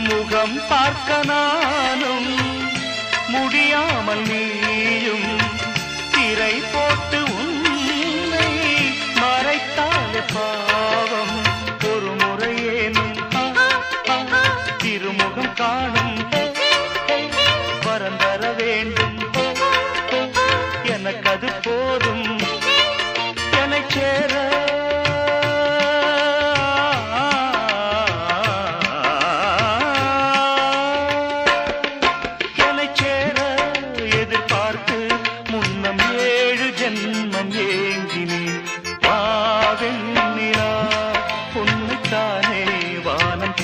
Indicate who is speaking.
Speaker 1: முகம் பார்க்க நானும் முடியாமல் நீயும் திரை போட்டு உன்னை மறைத்தாலே பாவம். ஒரு முறையேனும் திருமுகம் காணும் வரம் தர வேண்டும். எனக்கு அது போதும் என்னை சேர. எதிர்பார்த்து முன்னம் 7 ஜென்மம் ஏங்கினேன். வாவெண்ணிலா உன்னைத்தானே வானம்